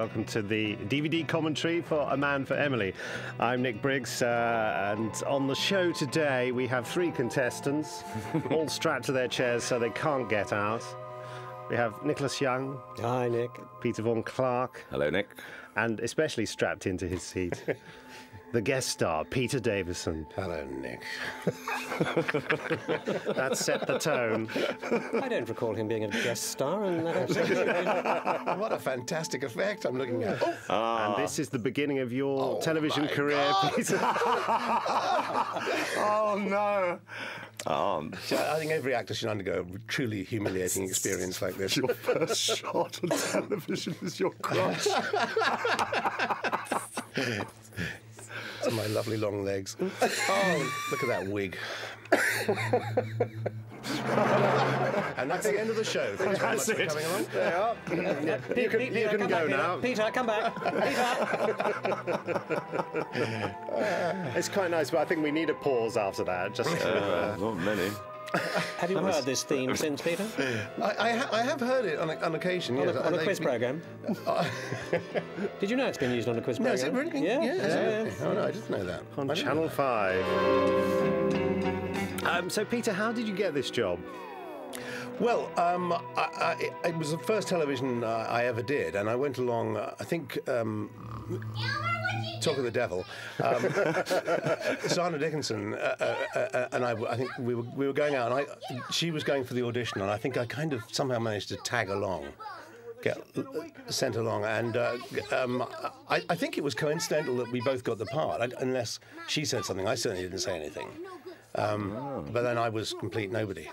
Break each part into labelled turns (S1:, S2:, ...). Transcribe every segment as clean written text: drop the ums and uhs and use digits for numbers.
S1: welcome to the DVD commentary for A Man for Emily. I'm Nick Briggs, and on the show today we have three contestants, all strapped to their chairs so they can't get out. We have Nicholas Young.
S2: Hi, Nick.
S1: Peter Vaughan Clark.
S3: Hello, Nick.
S1: And especially strapped into his seat, the guest star, Peter Davison.
S4: Hello, Nick.
S1: That set the tone.
S2: I don't recall him being a guest star, and
S4: What a fantastic effect I'm looking at.
S1: And this is the beginning of your television career, Peter.
S3: Oh, no.
S4: So I think every actor should undergo a truly humiliating experience like this.
S3: Your first shot on television is your crotch.
S4: It's my lovely long legs. Oh, look at that wig. And that's the end of the show. Thanks very much for coming along.
S1: You can go now.
S2: Peter, come back. Peter.
S1: It's quite nice, but I think we need a pause after that. Just
S3: Not many.
S2: Have you heard this theme since, Peter?
S4: I have heard it on occasion.
S2: On
S4: Yes.
S2: a quiz programme? Did you know it's been used on a quiz
S4: No,
S2: programme?
S4: is it really?
S2: Yeah.
S4: Oh, no, I didn't know that.
S1: on Channel 5. So, Peter, how did you get this job?
S4: Well, it was the first television I ever did, and I went along, I think, Talk of the Devil. Sana Dickinson and I think we were going out, and she was going for the audition, and I think I kind of somehow managed to tag along, get sent along, and I think it was coincidental that we both got the part, unless she said something. I certainly didn't say anything. But then I was complete nobody.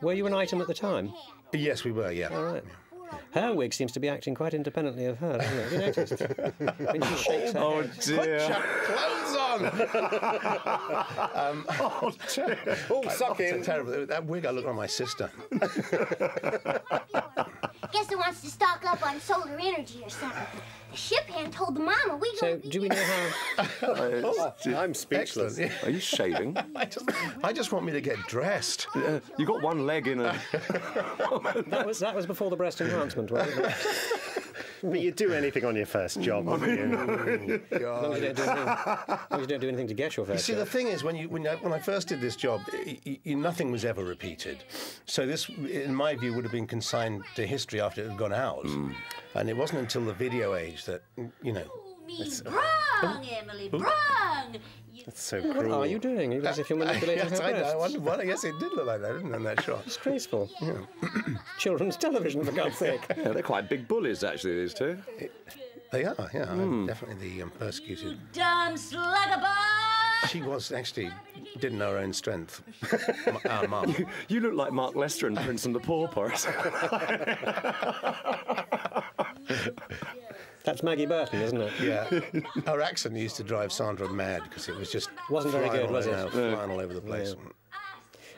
S2: Were you an item at the time?
S4: Yes, we were, yeah.
S2: All right. Her wig seems to be acting quite independently of her, doesn't it? Have you noticed? When she shakes her
S3: Oh,
S2: head.
S3: dear.
S4: Put your clothes on!
S1: Oh, suck in.
S4: Terrible. That wig, I look like my sister.
S5: Guess it wants to stock up on solar energy or something. The ship hand told the mama we
S2: So,
S5: go.
S2: do we know how...
S1: I'm speechless.
S4: Excellent.
S3: Are you shaving?
S4: I just want me to get dressed.
S3: You got one leg in a...
S2: That was before the breast enhancement, wasn't it?
S1: But you'd do anything on your first job, wouldn't you?
S2: As long as you don't do anything to get your first
S4: See, the
S2: job.
S4: thing is, when I first did this job, nothing was ever repeated. So this, in my view, would have been consigned to history after it had gone out. And it wasn't until the video age that, you know...
S5: Me brung, Emily, brung.
S1: That's so
S2: What
S1: cruel.
S2: are you doing? You look as if you're manipulating
S4: Yes,
S2: her
S4: I know.
S2: breasts.
S4: I guess it did look like that, didn't it, in that shot?
S2: Disgraceful. Children's television, for God's sake.
S3: Yeah, they're quite big bullies, actually, these two.
S4: They are, yeah. I'm definitely the persecuted.
S5: Dumb slugabug.
S4: She was actually didn't know her own strength. Our mum.
S3: You look like Mark Lester in Prince and the Pauper.
S2: That's Maggie Burton, isn't it?
S4: Yeah. Her accent used to drive Sandra mad because it was just
S2: Wasn't very
S4: flying
S2: good,
S4: all
S2: was it?
S4: over- Flying all over the place.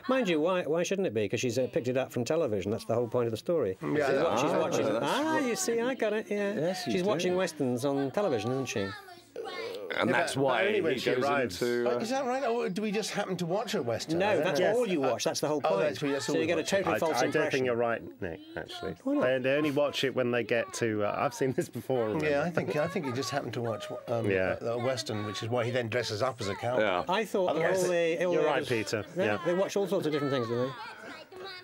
S2: Mind you, why shouldn't it be? Because she's picked it up from television. That's the whole point of the story.
S4: Yeah,
S2: She's watching.
S3: that's
S2: You see, I got it. Yeah,
S3: Yes, you
S2: she's
S3: do.
S2: watching westerns on television, isn't she?
S3: And that's
S1: but
S3: why
S1: only when
S3: he
S1: she
S3: goes
S1: arrives.
S3: into...
S4: Is that right? Or do we just happen to watch a western?
S2: No, that's
S1: Yes.
S2: all you watch. That's the whole point.
S4: that's all
S2: so you
S4: we
S2: get a
S4: watch.
S2: totally false
S1: I don't
S2: impression.
S1: think you're right, Nick, actually.
S2: not?
S1: They only watch it when they get to... I've seen this before. remember?
S4: Yeah, I think he just happened to watch a western, which is why he then dresses up as a cowboy.
S3: Yeah.
S2: I thought
S1: Otherwise,
S2: all the...
S1: you're right, Peter. Yeah.
S2: They watch all sorts of different things, do they?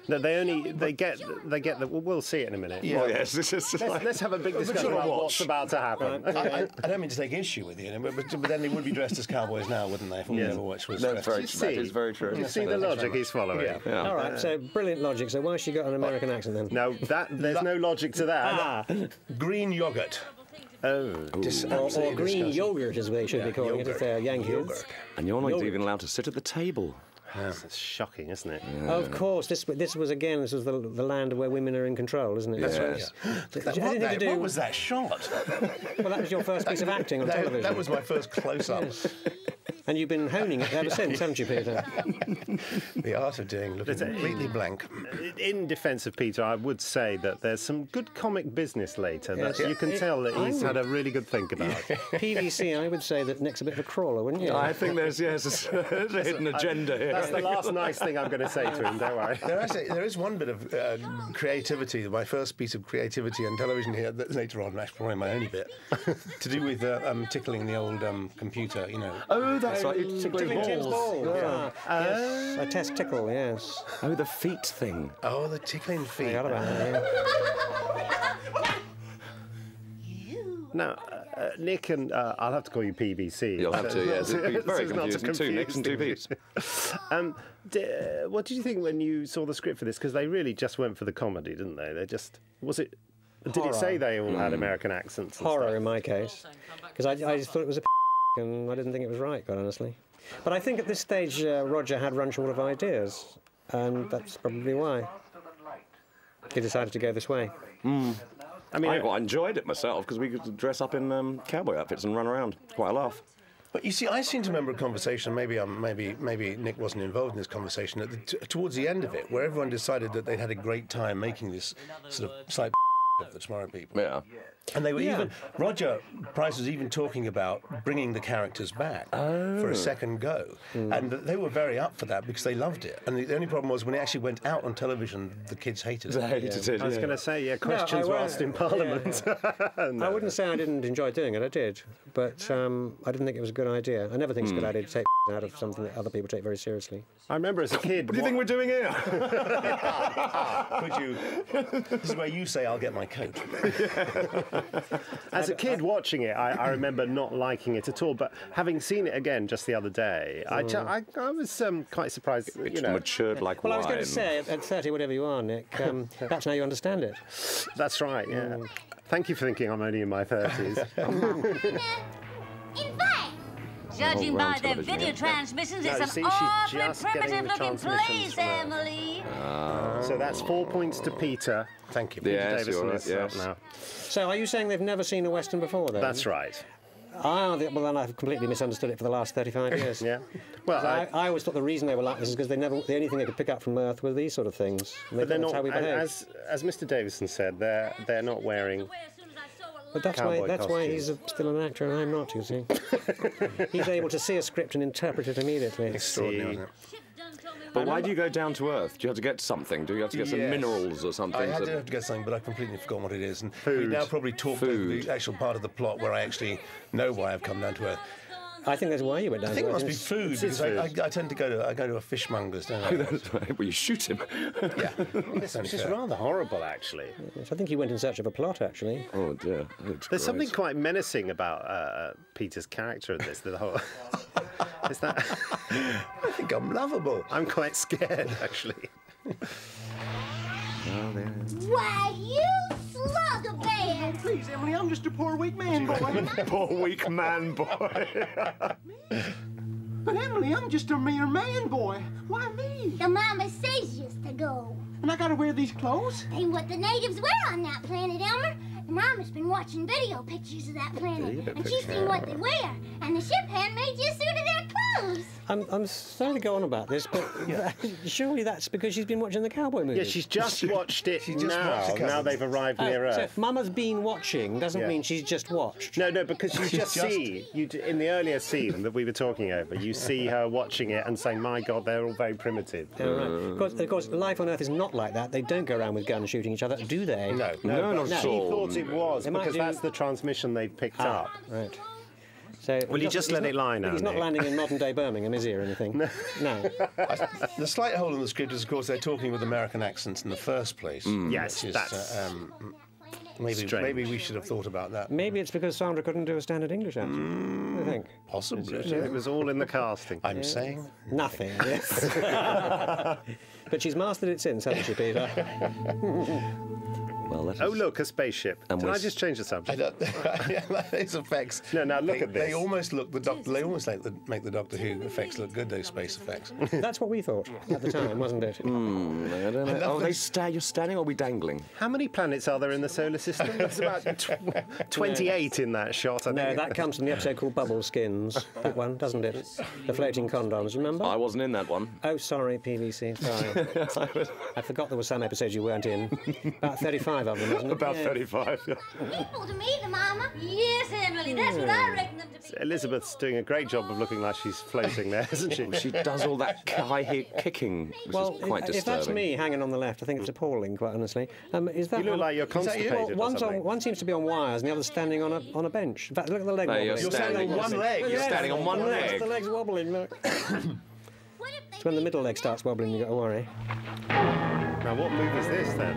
S1: No, they get the... We'll see it in a minute.
S4: Yeah.
S3: Oh, yes, this is like...
S1: Let's have a big discussion
S3: sure
S1: about
S3: watch.
S1: what's about to happen.
S4: I don't mean to take issue with you, but then they would be dressed as cowboys now, wouldn't they? If all we ever watched was
S3: That's
S4: dressed.
S3: that is very true.
S1: You see the logic he's following?
S4: Yeah.
S3: Yeah.
S2: All right, so brilliant logic. So why has she got an American accent then?
S1: No, there's no logic to that.
S4: Green yogurt.
S1: Oh.
S2: Or green yogurt, as they should be calling it if they're Yankees.
S4: Yogurt.
S3: And you're not even allowed to sit at the table.
S1: That's shocking, isn't it?
S2: Of course, this was the land where women are in control, isn't it?
S3: Yes.
S2: Anything to do-
S4: What was that shot?
S2: Well, that was your first piece of acting on television.
S4: That was my first close-up.
S2: And you've been honing it ever since, haven't you, Peter?
S4: The art of doing looking completely blank.
S1: In defence of Peter, I would say that there's some good comic business later that you can tell that he's had a really good think about.
S2: PVC, I would say that Nick's a bit of a crawler, wouldn't you?
S3: I think there's a hidden agenda here.
S1: That's the last nice thing I'm going to say to him, don't worry.
S4: There is one bit of creativity, my first piece of creativity on television here, that later on, actually probably my only bit, to do with tickling the old computer, you know.
S3: Oh, that's right.
S2: Tickling Tim's balls. Yes, a test tickle, yes.
S3: Oh, the feet thing.
S4: Oh, the tickling feet.
S2: Forgot about that, yeah.
S1: Now, Nick and I'll have to call you PVC.
S3: You'll have to, yes. It'd be very
S1: This is not to
S3: confusing. Two Nicks and two
S1: confuse
S3: Peeps.
S1: What did you think when you saw the script for this? Because they really just went for the comedy, didn't they? Did it say they all had American accents? And
S2: Horror
S1: stuff?
S2: in my case. Because I just thought it was a and I didn't think it was right, quite honestly. But I think at this stage Roger had run short of ideas, and that's probably why he decided to go this way.
S1: I mean,
S3: I enjoyed it myself because we could dress up in cowboy outfits and run around. Quite a laugh.
S4: But you see, I seem to remember a conversation, maybe Nick wasn't involved in this conversation, towards the end of it, where everyone decided that they'd had a great time making this sort of slight of the Tomorrow People.
S3: Yeah.
S4: And they were Roger Price was even talking about bringing the characters back for a second go. And they were very up for that because they loved it. And the only problem was when it actually went out on television, the kids hated it.
S1: I was going to say, questions were asked in Parliament.
S2: I wouldn't say I didn't enjoy doing it, I did. But I didn't think it was a good idea. I never think it's a good idea to take out of something that other people take very seriously.
S1: I remember as a kid...
S3: What do you think we're doing here?
S4: Could you... This is where you say, I'll get my coat.
S1: As a kid watching it, I remember not liking it at all, but having seen it again just the other day, I was quite surprised.
S3: It's matured like
S2: Well,
S3: wine.
S2: I was going to say, at 30, whatever you are, Nick, perhaps now you understand it.
S1: That's right, yeah. Thank you for thinking I'm only in my 30s.
S5: In fact,
S6: Judging by their
S3: television,
S6: video
S3: yeah.
S6: transmissions,
S1: No,
S6: it's
S1: you
S6: an
S1: see, she's
S6: awfully
S1: just getting the
S6: primitive-looking
S1: transmissions
S6: place,
S1: from her.
S6: Emily.
S1: So that's 4 points to Peter.
S4: Thank you.
S3: Yes,
S1: Davison
S3: you're right,
S1: is up
S3: yes.
S1: now.
S2: So are you saying they've never seen a Western before, then?
S1: That's right.
S2: Well, then I've completely misunderstood it for the last 35 years.
S1: Yeah. Well,
S2: I always thought the reason they were like this is because the only thing they could pick up from Earth were these sort of things. And
S1: but they're
S2: that's
S1: not,
S2: how we behave.
S1: as Mr. Davison said, they're not wearing.
S2: But that's
S1: cowboy
S2: why he's still an actor and I'm not, you see. He's able to see a script and interpret it immediately.
S4: Extraordinary, isn't it?
S3: But why do you go down to Earth? Do you have to get something? Do you have to get some
S4: Yes.
S3: minerals or something?
S4: I did have to get something, but I've completely forgotten what it is. And we now probably talked about the actual part of the plot where I actually know why I've come down to Earth.
S2: I think that's why you went down
S4: I think
S2: to
S4: it
S2: Earth.
S4: must be food,
S1: It's
S4: because
S1: food.
S4: I tend to go to a fishmonger's, don't I?
S3: That's right. Well, you shoot him.
S4: Yeah. That's only
S1: Which is
S4: fair.
S1: rather horrible, actually.
S2: Yes, I think he went in search of a plot, actually.
S3: Oh dear. That's
S1: There's something
S3: great.
S1: quite menacing about Peter's character in this. The whole. Is that?
S4: I think I'm lovable.
S1: I'm quite scared, actually.
S5: why, you slug a bear!
S7: Please, Emily, I'm just a poor weak man boy.
S3: Poor weak man boy.
S7: But Emily, I'm just a mere man boy. Why me?
S5: The mama says just to go.
S7: And I gotta wear these clothes?
S5: They what the natives wear on that planet, Elmer. The mama's been watching video pictures of that planet, and she's seen what they wear. And the ship hand made you a suit of their clothes.
S2: I'm sorry to go on about this, but surely that's because she's been watching the cowboy movie.
S1: Yeah, she's just watched it
S4: just
S1: now.
S4: watched it,
S1: Now they've arrived near
S2: So
S1: Earth.
S2: Mama's been watching doesn't
S1: Yeah.
S2: mean she's just watched.
S1: No, because you just see, in the earlier scene that we were talking over, you see her watching it and saying, my God, they're all very primitive.
S2: Oh, right. Of course, life on Earth is not like that. They don't go around with guns shooting each other, do they?
S4: No.
S3: No, not
S1: She
S3: at all.
S1: thought it was,
S2: They might
S1: because
S2: do-
S1: that's the transmission they've picked up.
S2: Right. So
S1: Will you just let it lie now,
S2: He's not
S1: Nick?
S2: landing in modern-day Birmingham, is he, or anything? No.
S4: The slight hole in the script is, of course, they're talking with American accents in the first place.
S1: Yes,
S4: which is,
S1: that's strange.
S4: maybe we should have thought about that.
S2: Maybe it's because Sandra couldn't do a standard English accent. I think.
S4: Possibly.
S1: It was all in the casting.
S4: I'm saying
S2: Nothing, yes. But she's mastered it since, hasn't she, Peter?
S3: Well, that
S1: Oh,
S3: is-
S1: look, a spaceship.
S3: And
S1: Did
S3: we're
S1: I just change the
S4: I
S1: subject?
S4: don't. These effects.
S1: No, now look at this.
S4: They almost look the Doctor. They almost make the Doctor Who effects look good. Those space effects.
S2: That's what we thought at the time, wasn't it?
S3: I don't know.
S4: love
S3: Oh,
S4: them.
S3: you're standing or are we dangling?
S1: How many planets are there in the solar system? There's about 28 in that shot. I
S2: No,
S1: think.
S2: that comes from the episode called Bubble Skins. That one, doesn't it? The floating condoms, remember?
S3: I wasn't in that one.
S2: Oh, sorry, PVC. Sorry. I forgot there were some episodes you weren't in. About 35 of them, isn't it?
S3: About
S2: Yeah.
S3: 35. Yeah.
S5: Equal to me, the mama.
S6: Yes, Emily, that's what I reckon them to be.
S1: Elizabeth's doing a great job of looking like she's floating there, isn't she?
S3: She does all that high kicking, which
S2: Well,
S3: is quite
S2: if
S3: disturbing.
S2: that's me hanging on the left, I think it's appalling, quite honestly. Is that
S1: You look
S2: on-
S1: like you're
S2: is that you?
S1: constipated or
S2: One's
S1: something.
S2: one seems to be on wires and the other's standing on a bench. In fact, look at the leg
S3: No,
S2: wobbling.
S3: you're standing
S4: on one leg.
S3: You're standing on one leg.
S2: The leg's wobbling, look.
S5: What if they
S2: It's when the middle leg starts wobbling, you've got to worry.
S1: Now, what movie's this then?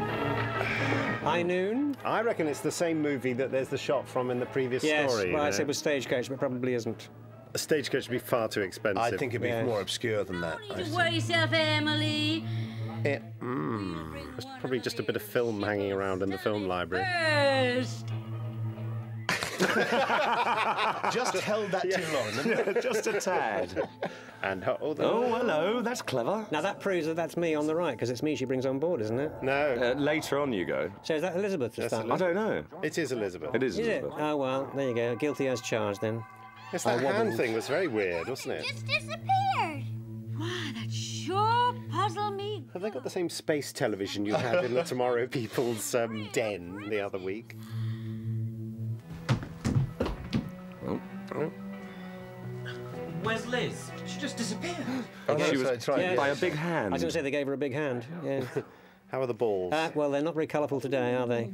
S2: High Noon?
S1: I reckon it's the same movie that there's the shot from in the previous
S2: Yes,
S1: story.
S2: well, I
S1: you know?
S2: said it was Stagecoach, but probably isn't.
S1: A stagecoach would be far too expensive.
S4: I think it'd be
S2: Yeah.
S4: more obscure than that.
S6: Don't need to worry yourself, Emily.
S1: There's probably just a bit of film hanging around in the film library.
S6: First.
S4: Just held that too long.
S3: Just a tad.
S1: And
S3: Oh, hello. That's clever.
S2: Now that proves that that's me on the right, because it's me she brings on board, isn't it?
S1: no,
S3: Later on, you go.
S2: So is that Elizabeth this time?
S3: I don't know.
S1: it is Elizabeth.
S3: It is.
S2: Is it?
S3: Elizabeth.
S2: Oh, well, there you go. Guilty as charged, then.
S1: Yes, that
S2: I
S1: hand
S2: wobbled.
S1: thing was very weird, wasn't it?
S5: just disappeared?
S6: Why, that sure puzzled me.
S1: Have they got the same space television you had in the Tomorrow People's den the other week?
S8: Where's Liz? She just disappeared.
S4: Oh, no,
S3: She was
S4: that's right.
S2: Yeah.
S3: by a big
S2: I
S3: hand.
S2: was going to say they gave her a big hand. Yeah.
S1: How are the balls?
S2: Well, they're not very colourful today, are they?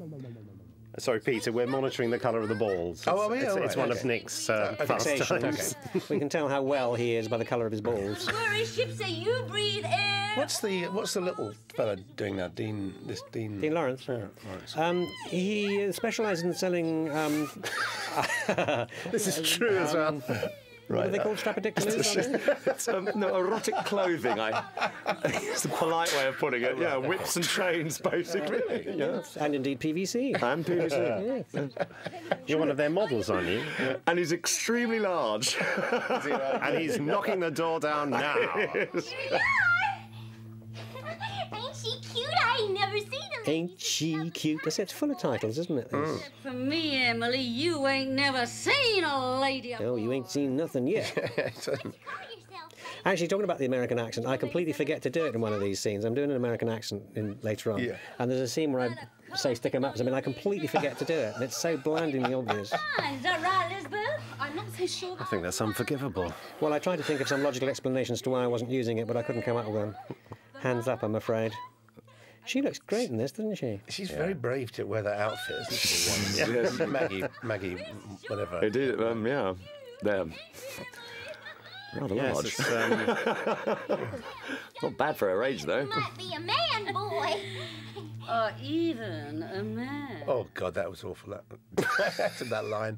S1: Sorry, Peter, we're monitoring the colour of the balls.
S4: Oh, are we?
S1: It's,
S4: All
S1: it's
S4: right,
S1: one of
S4: okay.
S1: Nick's
S2: Fixation.
S1: pastimes.
S2: We can tell how well he is by the colour of his balls.
S6: Worry, ship say you breathe air.
S4: What's the little fella doing now? Dean
S2: Dean Lawrence.
S4: Yeah, Lawrence.
S2: He specialises in selling.
S1: This is true as well.
S2: What are they called? Strapadictolus?
S3: It's no, erotic clothing. It's the polite way of putting it. Yeah, whips and chains, basically. Yeah.
S2: And indeed PVC.
S3: And PVC.
S1: You're one of their models, aren't you?
S3: And he's extremely large.
S1: And he's knocking the door down now.
S5: Ain't she cute? I ain't never seen her.
S2: Ain't she cute? It's full of titles, isn't it? This?
S6: For me, Emily, you ain't never seen a lady.
S2: Oh, you ain't seen nothing yet.
S5: Yourself.
S2: Actually, talking about the American accent, I completely forget to do it in one of these scenes. I'm doing an American accent later on.
S4: Yeah.
S2: And there's a scene where I say stick 'em up. I mean, I completely forget to do it. And it's so blindingly obvious.
S6: Is that right, Elizabeth? I'm not so sure.
S1: I think that's unforgivable.
S2: Well, I tried to think of some logical explanation as to why I wasn't using it, but I couldn't come up with one. Hands up, I'm afraid. She looks great in this, doesn't she?
S4: She's very brave to wear that outfit, isn't she?
S3: Yes.
S4: Maggie, whatever.
S3: It is, yeah. They're rather
S1: Yes,
S3: large.
S1: it's,
S3: Not bad for her age, though.
S5: Might be a man, boy.
S6: Or even a man.
S4: Oh God, that was awful. That line.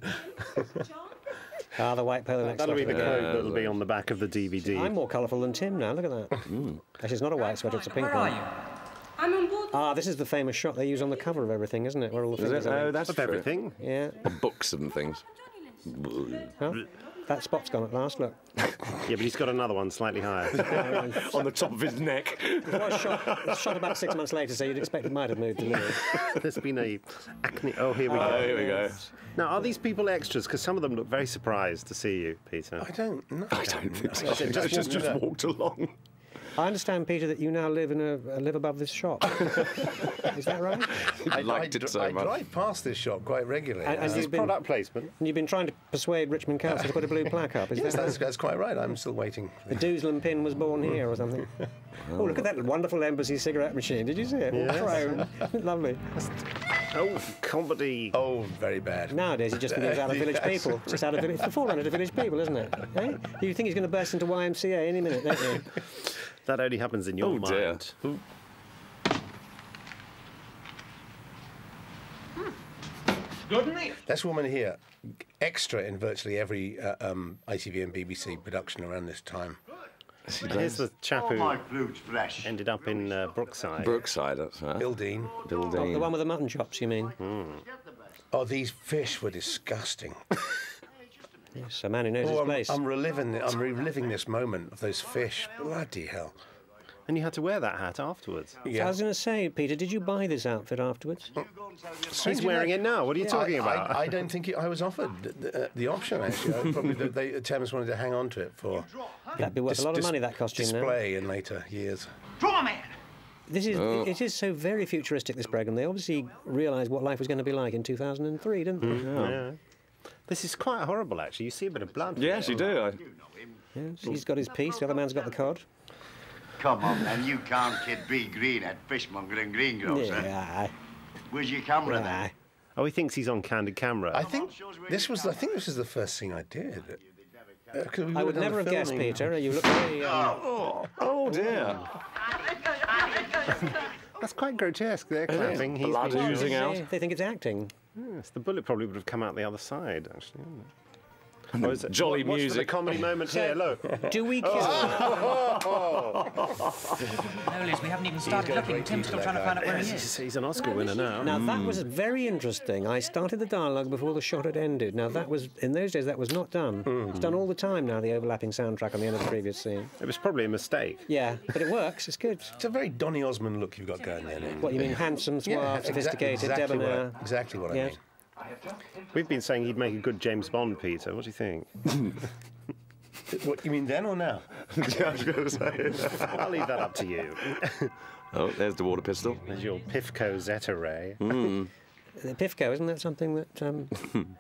S2: Ah, the white polo next
S1: that'll be the
S2: sweater.
S1: quote that'll be on the back of the DVD.
S2: I'm more colourful than Tim now, look at that. Actually, it's not a white sweater, it's a pink
S8: Where are
S2: one.
S8: you? I'm on board.
S2: Ah, this is the famous shot they use on the cover of everything, isn't it? Where all the
S3: Is
S2: fingers
S3: it?
S2: are.
S3: Oh, that's
S1: Of
S3: true.
S1: everything.
S2: Yeah.
S3: Books and things.
S2: Huh? That spot's gone at last, look.
S1: Yeah, but he's got another one slightly higher.
S3: On the top of his neck.
S2: It was shot about 6 months later, so you'd expect it might have moved a little.
S1: There's been a acne. Oh, here we go.
S3: Oh, here we go.
S1: Now, are these people extras? Because some of them look very surprised to see you, Peter.
S4: I don't know.
S3: I don't think so.
S4: Just
S3: Just walked along.
S2: I understand, Peter, that you now live live above this shop. Is that right?
S3: I liked it so
S4: I
S3: much.
S4: drive past this shop quite regularly.
S2: And
S1: Is this
S2: you've been,
S1: product placement?
S2: and you've been trying to persuade Richmond Council to put a blue plaque up. Is
S4: yes,
S2: that right?
S4: that's quite right. I'm still waiting.
S2: The Doozlem pin was born here or something. Oh, look at that wonderful embassy cigarette machine. Did you see it? All chrome. Lovely.
S1: Oh, comedy.
S4: Oh, very bad.
S2: Nowadays, he just begins out of village
S4: Yes.
S2: people. Just out of village. It's the forerunner to village people, isn't it? Eh? You think he's going to burst into YMCA any minute, don't you?
S1: That only happens in your
S3: Oh, dear.
S1: mind.
S8: Good night.
S4: This woman here, extra in virtually every ITV and BBC production around this time.
S1: Here's the chap who
S9: My fruit's fresh.
S1: ended up in Brookside.
S3: Brookside, that's right.
S4: Bill Dean.
S3: Bill
S2: Oh,
S3: Dean.
S2: the one with the mutton chops, you mean?
S4: Oh, these fish were disgusting.
S2: Yes, a man who knows his place.
S4: I'm reliving this moment of those fish. Bloody hell.
S1: And you had to wear that hat afterwards.
S2: So I was going to say, Peter, did you buy this outfit afterwards?
S1: He's wearing it now. What are you talking about?
S4: I don't think I was offered the option, actually. Probably Thames wanted to hang on to it for
S2: That'd be worth a lot of money, that costume now.
S4: display in later years.
S7: Draw man!
S2: This is it is so very futuristic, this programme. They obviously realised what life was going to be like in 2003, didn't they?
S1: Yeah. This is quite horrible, actually. You see a bit of blood.
S3: Yes, you do.
S2: Yes, he's got his piece, the other man's got the cod.
S9: Come on, then. You can't kid B. Green at Fishmonger and Greengrocer.
S2: Yeah.
S9: Where's your camera, then?
S1: Oh, he thinks he's on candid camera.
S4: I think this was the first thing I did.
S2: I would never have guessed, Peter. You look very...
S3: Oh, dear.
S1: That's quite grotesque. They're clapping. He's
S3: Blood
S1: been
S3: oozing out.
S2: They think it's acting.
S1: Yes, the bullet probably would have come out the other side, actually. Oh, is it?
S3: Jolly
S1: Watch for the
S3: music.
S1: comedy moment here. Look.
S2: Do we kill...
S8: No, Liz, we haven't even started looking. Tim's still trying to find out where he is.
S1: He's an Oscar winner now.
S2: Now, that was very interesting. I started the dialogue before the shot had ended. Now, that was... In those days, that was not done. It's done all the time now, the overlapping soundtrack on the end of the previous scene.
S1: It was probably a mistake.
S2: Yeah, but it works. It's good.
S4: It's a very Donny Osmond look you've got going there, Nick.
S2: What, you mean handsome, suave, sophisticated, debonair?
S4: Exactly what I
S2: Yes.
S4: mean.
S1: We've been saying he'd make a good James Bond, Peter. What do you think?
S4: What, you mean then or now?
S3: Yeah, I was going to say.
S1: I'll leave that up to you.
S3: Oh, there's the water pistol.
S1: There's your Pifco Zeta Ray.
S2: The Pifco, isn't that something that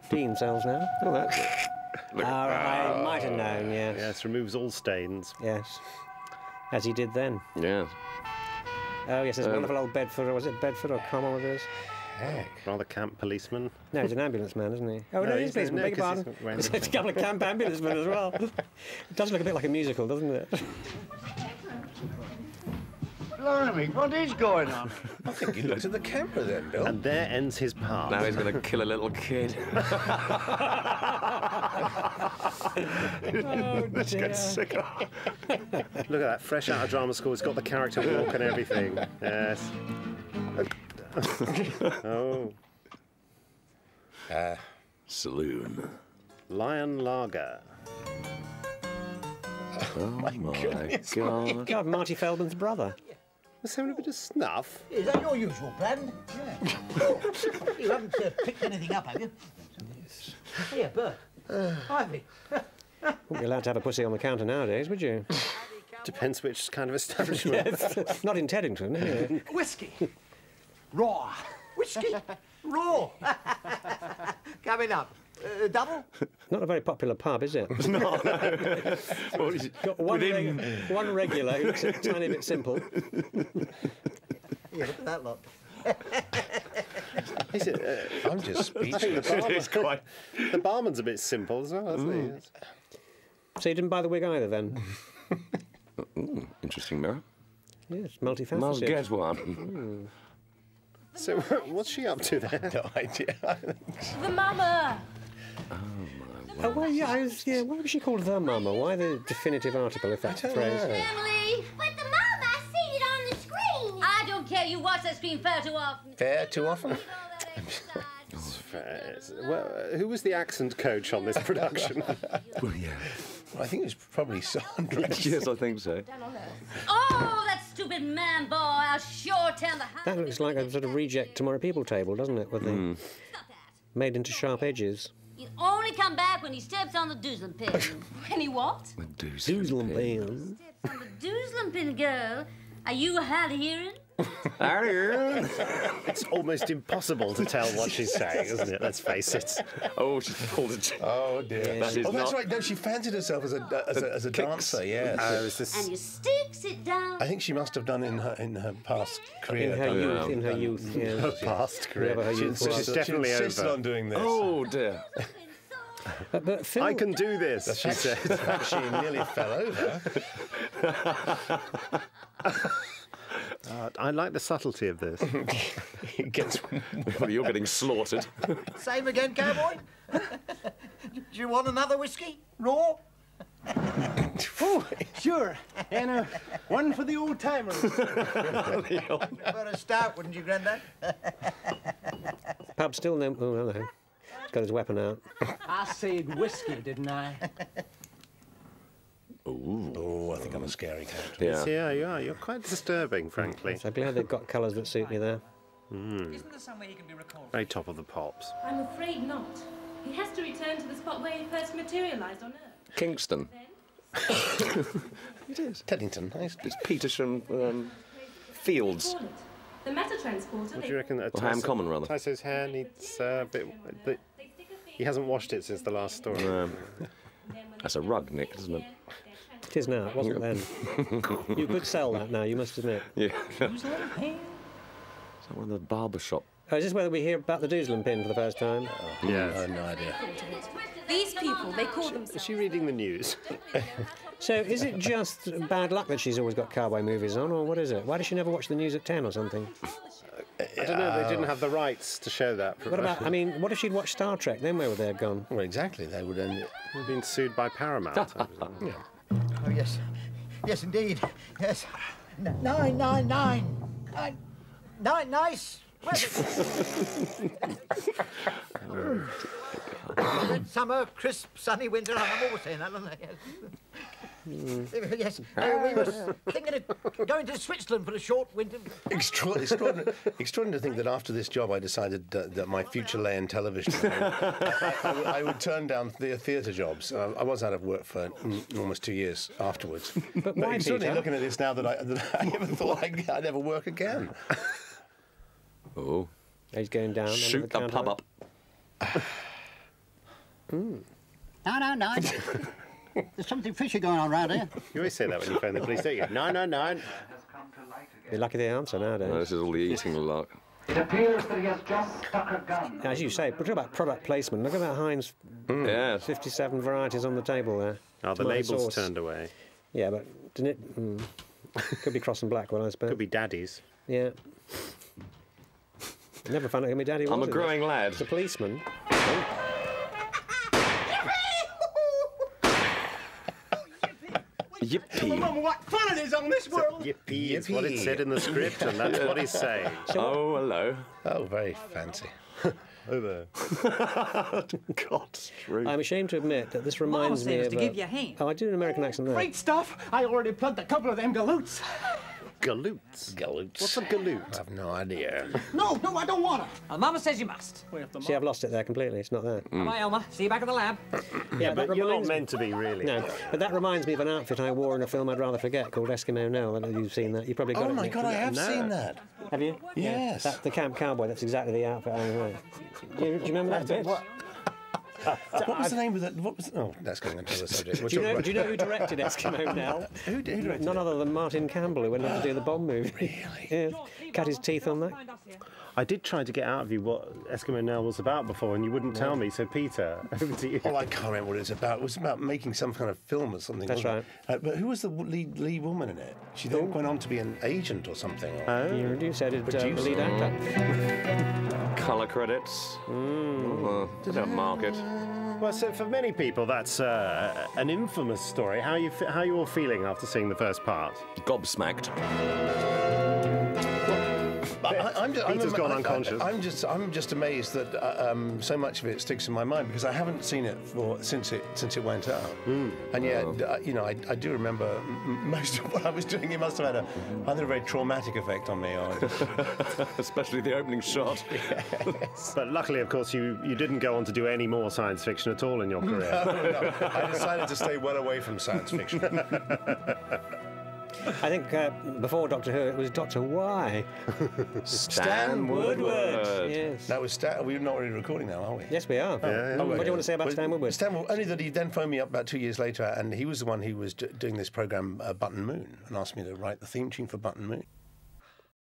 S2: Dean sells now?
S3: Oh, that's it.
S2: I might have known, yes.
S1: Yes, removes all stains.
S2: Yes. As he did then.
S3: Yeah.
S2: Oh, yes, there's wonderful old Bedford, or was it Bedford or Common with us?
S4: Heck.
S1: Rather camp policeman.
S2: No, he's an ambulance man, isn't he? Oh, no, he's a policeman,
S1: no,
S2: beg your
S1: 'cause
S2: pardon.
S1: he's wearing
S2: He's a couple of camp ambulance men as well. It does look a bit like a musical, doesn't it?
S9: Blimey, what is going on?
S4: I think you looked at the camera then, Bill.
S1: And there ends his part.
S3: Now he's going to kill a little kid.
S2: Let's
S1: Get sick of it. Look at that, fresh out of drama school. It's got the character walk and everything. Yes. Oh.
S3: Saloon.
S1: Lion Lager.
S3: Oh, my God.
S2: God, Marty Feldman's brother.
S1: Let's have a bit of snuff.
S7: Is that your usual blend? Yeah. You haven't picked anything up, have you? Here, Bert. Ivy.
S2: Wouldn't be allowed to have a pussy on the counter nowadays, would you?
S1: Depends which kind of establishment.
S2: Yes. Not in Teddington, anyway.
S7: Whiskey. Raw. Whiskey. Raw. Coming up. Double?
S2: Not a very popular pub, is it?
S3: No. Well,
S2: Got one, one regular who looks a tiny bit simple.
S7: Yeah, look at that lot.
S1: Is it,
S4: I'm just speechless.
S1: the barman's a bit simple as well, isn't he? Yes.
S2: So you didn't buy the wig either, then?
S3: Interesting mirror.
S2: Yes, multifaceted.
S3: Must get one.
S1: So what's she up to there?
S4: No idea.
S6: The mama.
S2: Oh, well, yeah, why was she called the mama? Why the definitive article, if that's the phrase?
S6: Emily.
S5: But the mama, I seen it on the screen.
S6: I don't care. You watch that screen far too often.
S4: Fair too often?
S1: Well, who was the accent coach on this production?
S3: Well, yeah.
S4: I think it was probably Sandra.
S3: Yes, I think so.
S6: Oh, that stupid man boy. I'll sure tell the
S2: That looks like a sort of reject Tomorrow People table, doesn't it? With the
S6: Stop that.
S2: made into sharp edges.
S6: He'll only come back when he steps on the doozlin pin. When he what?
S3: The deuce.
S2: Doozlin pin.
S6: Steps on the doozlin pin, girl. Are you hard of hearing?
S1: It's almost impossible to tell what she's saying, isn't it? Let's face it.
S3: Oh, she's pulled it.
S4: Oh, dear.
S3: That is
S4: Oh, that's
S3: not-
S4: right. No, she fancied herself as a dancer, yes.
S6: And you stick it down.
S4: I think she must have done in her past career.
S2: In her youth, yeah.
S1: Past career.
S2: Whatever her youth
S1: She's
S2: was.
S1: definitely
S4: she insisted
S1: over.
S4: on doing this.
S3: Oh, dear.
S2: But Phil,
S1: I can do this, she said.
S4: She nearly fell over.
S1: I like the subtlety of this.
S4: It gets
S3: Well, you're getting slaughtered.
S7: Same again, cowboy? Do you want another whiskey? Raw?
S10: Oh, sure. And one for the old timers.
S7: For a start, wouldn't you, Grandad?
S2: Pub still no. Oh, hello. Got his weapon out.
S10: I said whiskey, didn't I?
S4: Oh, I think I'm a scary character.
S3: Yeah.
S1: Yeah, you are. You're quite disturbing, frankly.
S2: So glad they've got colours that suit me there.
S8: Isn't there somewhere he can be recalled?
S1: Very top of the pops.
S11: I'm afraid not. He has to return to the spot where he first materialised on Earth.
S3: Kingston.
S4: It is. Teddington. Nice.
S3: It's Petersham Fields.
S11: Call it. The matter transporter.
S1: What do you reckon?
S3: Or Ham Common, rather.
S1: Tyso's hair needs a bit. He hasn't washed it since the last story.
S3: That's a rug, Nick, isn't it?
S2: It is now. It wasn't then. You could sell that now, you must admit.
S3: Yeah. Is that one of the barber shop?
S2: Oh, is this where we hear about the Doozlem pin for the first time?
S1: Yes.
S4: I have no idea.
S11: These people, they call themselves.
S1: Is she reading the news?
S2: So is it just bad luck that she's always got cowboy movies on, or what is it? Why does she never watch the news at 10 or something?
S1: I don't know. They didn't have the rights to show that.
S2: What about, I mean, what if she'd watched Star Trek? Then where would they have gone?
S4: Well, exactly. They would end it.
S1: We've been sued by Paramount.
S4: Yeah.
S7: Oh, yes. Yes, indeed. Yes. 999. Nice. Good summer, crisp, sunny winter. I'm always saying that, aren't I? Yes. We were thinking of going to Switzerland for a short winter.
S4: Extraordinary to think that after this job I decided that my future lay in television. I would turn down theatre jobs. I was out of work for almost 2 years afterwards.
S2: But why,
S4: certainly
S2: Peter?
S4: looking at this now that I never thought I'd ever work again.
S3: Oh.
S2: He's going down.
S3: Shoot the pub up.
S7: No. There's something fishy going on around here.
S1: You always say that when you phone the police, don't you? 999.
S2: You're lucky they answer nowadays.
S3: No, this is all the eating lot.
S12: It appears that he has just stuck a gun.
S2: As you say, talk about product placement. Look at that Heinz.
S3: Yes.
S2: 57 varieties on the table there.
S1: Oh, the
S2: Tomato
S1: label's
S2: sauce.
S1: turned away.
S2: Yeah, but didn't it? Could be Cross and Blackwell, I suppose.
S1: Could be Daddy's.
S2: Yeah. Never found out who my daddy was.
S3: I'm a growing lad.
S2: It's a policeman.
S3: Yippee.
S10: Mama, what fun it is on this world!
S1: Yippee is what it said in the script, and that's what he's saying.
S3: Oh, hello.
S4: Oh, very fancy.
S1: Oh, there.
S3: God's truth.
S2: I'm ashamed to admit that this reminds me
S8: said
S2: of...
S8: to give you a hint.
S2: Oh, I do an American accent there.
S10: Great stuff! I already plugged a couple of them galoots.
S1: Galoots.
S4: Galoots.
S1: What's a galoot?
S4: I have no idea.
S10: No, I don't want to.
S8: Well, Mama says you must.
S2: See, I've lost it there completely. It's not there.
S8: Bye, Elma. See you back at the lab.
S2: Yeah,
S1: But
S2: that
S1: you're not
S2: reminds me...
S1: meant to be, really.
S2: No, but that reminds me of an outfit I wore in a film I'd rather forget called Eskimo Nell. I don't know if you've seen that. You probably got it.
S4: Oh my
S2: Nick.
S4: God, I have
S1: No.
S4: seen that.
S2: Have you?
S4: Yes.
S2: The Camp Cowboy. That's exactly the outfit I wear. Do you remember that bit?
S4: What was the name of that? What was? Oh, that's going on to the subject. We'll
S2: Do you
S4: talk
S2: know
S4: about-
S2: who directed Eskimo Nell?
S4: Who directed
S2: None
S4: it?
S2: other than Martin Campbell, who went on to do the Bond movie.
S4: Really?
S2: Yeah. Cut his teeth on that.
S1: I did try to get out of you what Eskimo Nell was about before, and you wouldn't tell me. So, Peter, over to you.
S4: Oh, I can't remember what it's about. It was about making some kind of film or something.
S2: That's
S4: wasn't it? But who was the lead woman in it? She then went on to be an agent or something. Or...
S2: You said it, the
S4: Producer.
S2: lead actor.
S3: Colour credits. Don't mark it.
S1: Well, so for many people, that's an infamous story. How are you all feeling after seeing the first part?
S3: Gobsmacked.
S1: Peter's gone unconscious.
S4: I'm just amazed that so much of it sticks in my mind because I haven't seen it since it went out. And yet, I do remember most of what I was doing. It must have had either a very traumatic effect on me, or
S3: especially the opening shot.
S1: But luckily, of course, you didn't go on to do any more science fiction at all in your career.
S4: No, I decided to stay well away from science fiction.
S2: I think before Doctor Who, it was Doctor Y.
S3: Stan Woodward.
S2: Yes.
S4: That was Stan. We're not really recording now, are we?
S2: Yes, we are.
S1: Yeah.
S2: What do you want to say about Stan Woodward?
S4: Only that he then phoned me up about 2 years later, and he was the one who was doing this programme, Button Moon, and asked me to write the theme tune for Button Moon.